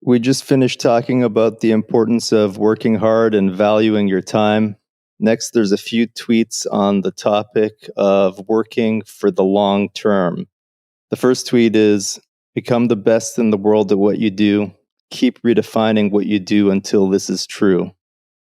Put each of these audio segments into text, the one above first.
We just finished talking about the importance of working hard and valuing your time. Next, there's a few tweets on the topic of working for the long term. The first tweet is, become the best in the world at what you do. Keep redefining what you do until this is true.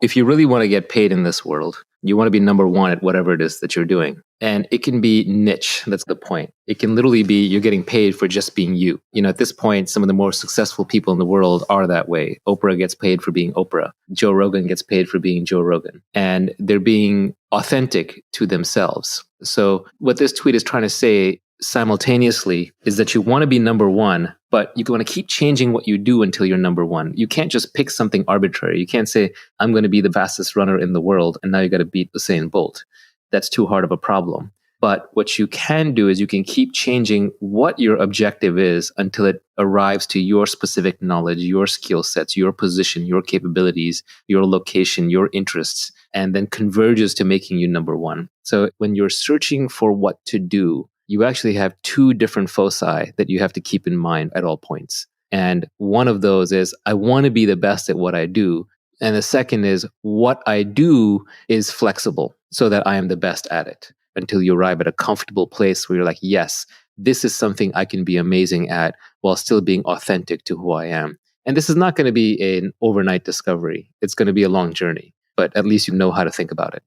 If you really want to get paid in this world, you want to be number one at whatever it is that you're doing. And it can be niche. That's the point. It can literally be you're getting paid for just being you. At this point, some of the more successful people in the world are that way. Oprah gets paid for being Oprah. Joe Rogan gets paid for being Joe Rogan. And they're being authentic to themselves. So what this tweet is trying to say simultaneously is that you want to be number one, but you want to keep changing what you do until you're number one. You can't just pick something arbitrary. You can't say, I'm going to be the fastest runner in the world, and now you got to beat Usain Bolt. That's too hard of a problem. But what you can do is you can keep changing what your objective is until it arrives to your specific knowledge, your skill sets, your position, your capabilities, your location, your interests, and then converges to making you number one. So when you're searching for what to do, you actually have two different foci that you have to keep in mind at all points. And one of those is, I want to be the best at what I do. And the second is, what I do is flexible so that I am the best at it, until you arrive at a comfortable place where you're like, yes, this is something I can be amazing at while still being authentic to who I am. And this is not going to be an overnight discovery. It's going to be a long journey, but at least you know how to think about it.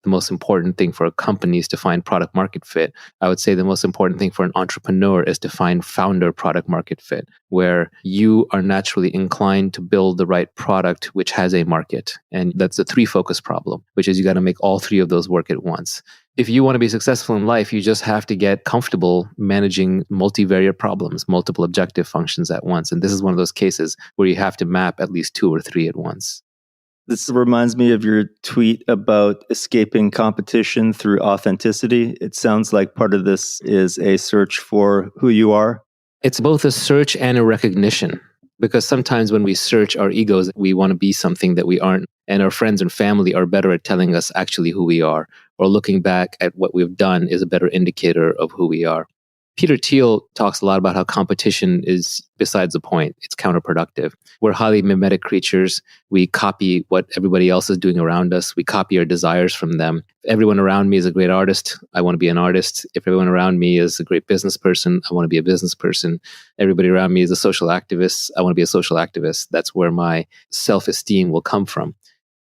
The most important thing for companies to find product market fit, I would say the most important thing for an entrepreneur is to find founder product market fit, where you are naturally inclined to build the right product which has a market. And that's a three focus problem, which is you got to make all three of those work at once. If you want to be successful in life, you just have to get comfortable managing multivariate problems, multiple objective functions at once. And this is one of those cases where you have to map at least two or three at once. This reminds me of your tweet about escaping competition through authenticity. It sounds like part of this is a search for who you are. It's both a search and a recognition, because sometimes when we search our egos, we want to be something that we aren't. And our friends and family are better at telling us actually who we are, or looking back at what we've done is a better indicator of who we are. Peter Thiel talks a lot about how competition is besides the point. It's counterproductive. We're highly mimetic creatures. We copy what everybody else is doing around us. We copy our desires from them. If everyone around me is a great artist, I want to be an artist. If everyone around me is a great business person, I want to be a business person. Everybody around me is a social activist, I want to be a social activist. That's where my self-esteem will come from.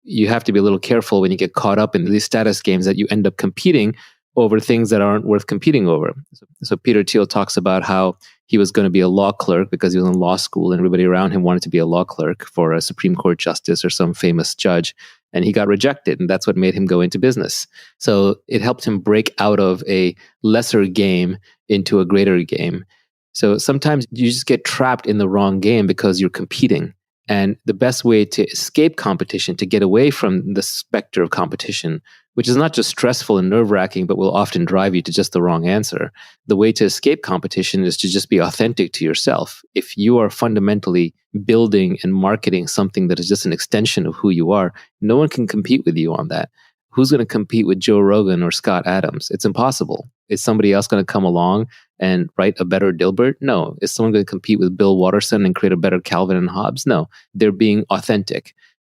You have to be a little careful when you get caught up in these status games that you end up competing over things that aren't worth competing over. So Peter Thiel talks about how he was going to be a law clerk because he was in law school and everybody around him wanted to be a law clerk for a Supreme Court justice or some famous judge. And he got rejected, and that's what made him go into business. So it helped him break out of a lesser game into a greater game. So sometimes you just get trapped in the wrong game because you're competing. And the best way to escape competition, to get away from the specter of competition, which is not just stressful and nerve-wracking, but will often drive you to just the wrong answer. The way to escape competition is to just be authentic to yourself. If you are fundamentally building and marketing something that is just an extension of who you are, no one can compete with you on that. Who's going to compete with Joe Rogan or Scott Adams? It's impossible. Is somebody else going to come along and write a better Dilbert? No. Is someone going to compete with Bill Watterson and create a better Calvin and Hobbes? No. They're being authentic.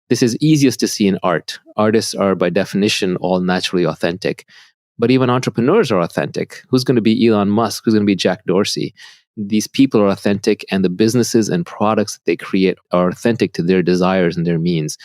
This is easiest to see in art. Artists are, by definition, all naturally authentic. But even entrepreneurs are authentic. Who's going to be Elon Musk? Who's going to be Jack Dorsey? These people are authentic, and the businesses and products that they create are authentic to their desires and their means.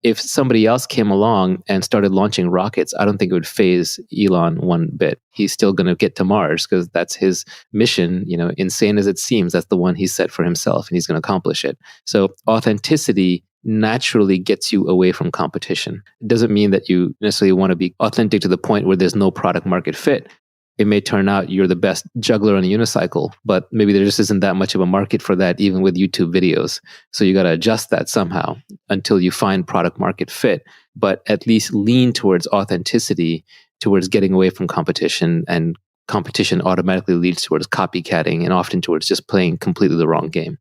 If somebody else came along and started launching rockets, I don't think it would faze Elon one bit. He's still going to get to Mars because that's his mission. Insane as it seems, that's the one he set for himself, and he's going to accomplish it. So authenticity naturally gets you away from competition. It doesn't mean that you necessarily want to be authentic to the point where there's no product market fit. It may turn out you're the best juggler on a unicycle, but maybe there just isn't that much of a market for that, even with YouTube videos. So you got to adjust that somehow until you find product market fit, but at least lean towards authenticity, towards getting away from competition, and competition automatically leads towards copycatting and often towards just playing completely the wrong game.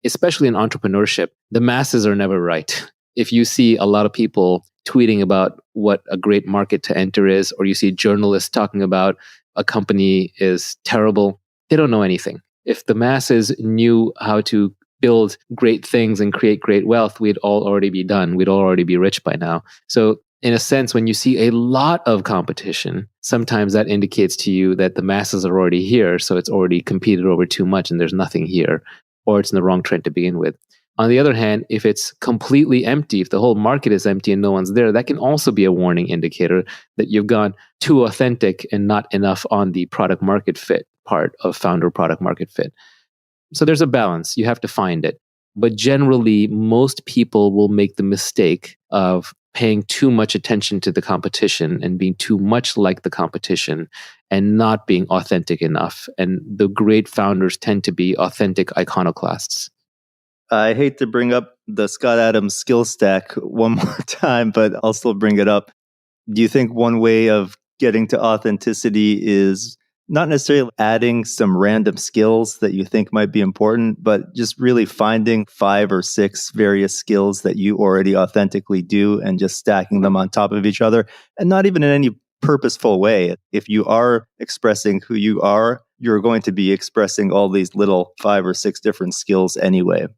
Especially in entrepreneurship, the masses are never right. If you see a lot of people tweeting about what a great market to enter is, or you see journalists talking about a company is terrible, they don't know anything. If the masses knew how to build great things and create great wealth, we'd all already be done. We'd all already be rich by now. So in a sense, when you see a lot of competition, sometimes that indicates to you that the masses are already here. So it's already competed over too much and there's nothing here, or it's in the wrong trend to begin with. On the other hand, if it's completely empty, if the whole market is empty and no one's there, that can also be a warning indicator that you've gone too authentic and not enough on the product market fit part of founder product market fit. So there's a balance. You have to find it. But generally, most people will make the mistake of paying too much attention to the competition and being too much like the competition and not being authentic enough. And the great founders tend to be authentic iconoclasts. I hate to bring up the Scott Adams skill stack one more time, but I'll still bring it up. Do you think one way of getting to authenticity is not necessarily adding some random skills that you think might be important, but just really finding 5 or 6 various skills that you already authentically do and just stacking them on top of each other, and not even in any purposeful way? If you are expressing who you are, you're going to be expressing all these little 5 or 6 different skills anyway.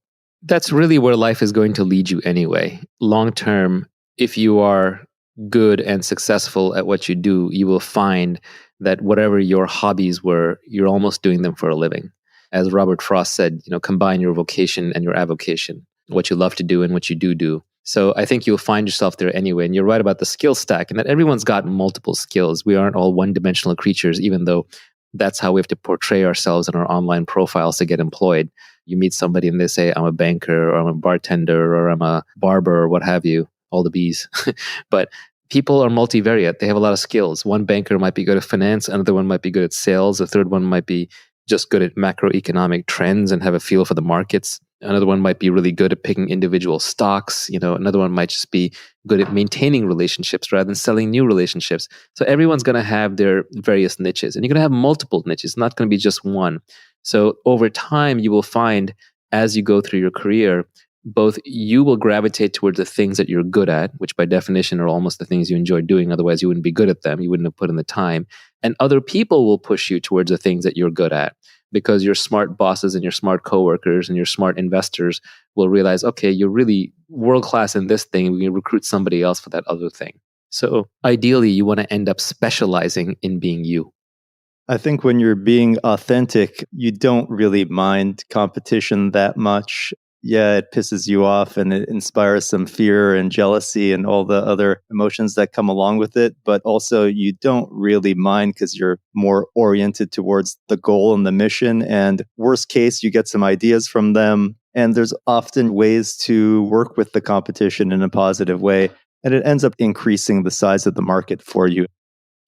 That's really where life is going to lead you anyway. Long term, if you are good and successful at what you do, you will find that whatever your hobbies were, you're almost doing them for a living. As Robert Frost said, combine your vocation and your avocation, what you love to do and what you do. So I think you'll find yourself there anyway. And you're right about the skill stack and that everyone's got multiple skills. We aren't all one-dimensional creatures, even though that's how we have to portray ourselves in our online profiles to get employed. You meet somebody and they say, I'm a banker or I'm a bartender or I'm a barber or what have you, all the B's. But people are multivariate. They have a lot of skills. One banker might be good at finance. Another one might be good at sales. A third one might be just good at macroeconomic trends and have a feel for the markets. Another one might be really good at picking individual stocks. Another one might just be good at maintaining relationships rather than selling new relationships. So everyone's going to have their various niches, and you're going to have multiple niches. It's not going to be just one. So over time, you will find as you go through your career, both you will gravitate towards the things that you're good at, which by definition are almost the things you enjoy doing. Otherwise, you wouldn't be good at them. You wouldn't have put in the time. And other people will push you towards the things that you're good at, because your smart bosses and your smart coworkers and your smart investors will realize, okay, you're really world-class in this thing. We can recruit somebody else for that other thing. So ideally, you want to end up specializing in being you. I think when you're being authentic, you don't really mind competition that much. Yeah, it pisses you off and it inspires some fear and jealousy and all the other emotions that come along with it. But also you don't really mind because you're more oriented towards the goal and the mission. And worst case, you get some ideas from them. And there's often ways to work with the competition in a positive way. And it ends up increasing the size of the market for you.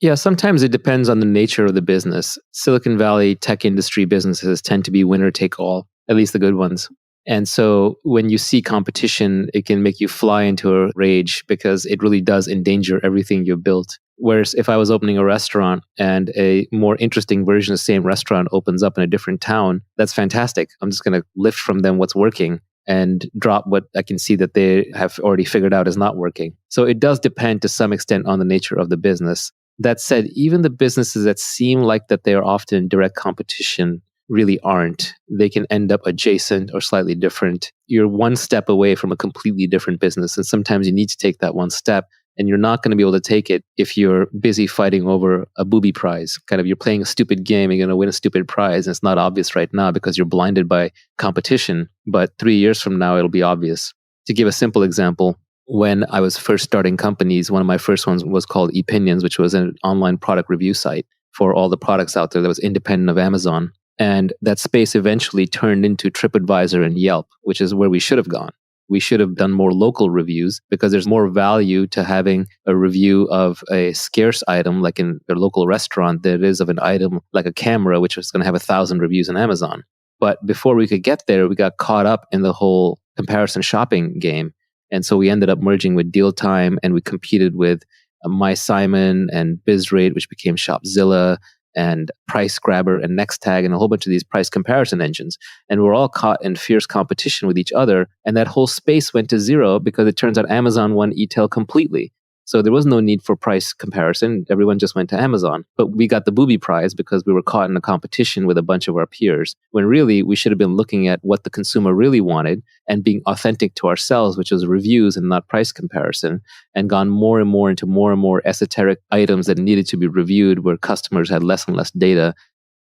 Yeah, sometimes it depends on the nature of the business. Silicon Valley tech industry businesses tend to be winner take all, at least the good ones. And so when you see competition, it can make you fly into a rage because it really does endanger everything you've built. Whereas if I was opening a restaurant and a more interesting version of the same restaurant opens up in a different town, that's fantastic. I'm just going to lift from them what's working and drop what I can see that they have already figured out is not working. So it does depend to some extent on the nature of the business. That said, even the businesses that seem like that they are often in direct competition really aren't. They can end up adjacent or slightly different. You're one step away from a completely different business. And sometimes you need to take that one step. And you're not going to be able to take it if you're busy fighting over a booby prize. Kind of you're playing a stupid game, you're going to win a stupid prize. And it's not obvious right now because you're blinded by competition. But 3 years from now, it'll be obvious. To give a simple example, when I was first starting companies, one of my first ones was called Epinions, which was an online product review site for all the products out there that was independent of Amazon. And that space eventually turned into TripAdvisor and Yelp, which is where we should have gone. We should have done more local reviews because there's more value to having a review of a scarce item like in a local restaurant than it is of an item like a camera, which is going to have 1,000 reviews on Amazon. But before we could get there, we got caught up in the whole comparison shopping game. And so we ended up merging with Deal Time, and we competed with MySimon and BizRate, which became Shopzilla, and Price Grabber and Nextag, and a whole bunch of these price comparison engines. And we're all caught in fierce competition with each other. And that whole space went to zero because it turns out Amazon won e-tail completely. So there was no need for price comparison. Everyone just went to Amazon. But we got the booby prize because we were caught in a competition with a bunch of our peers, when really we should have been looking at what the consumer really wanted and being authentic to ourselves, which was reviews and not price comparison, and gone more and more into more and more esoteric items that needed to be reviewed where customers had less and less data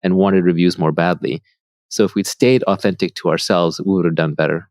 and wanted reviews more badly. So if we'd stayed authentic to ourselves, we would have done better.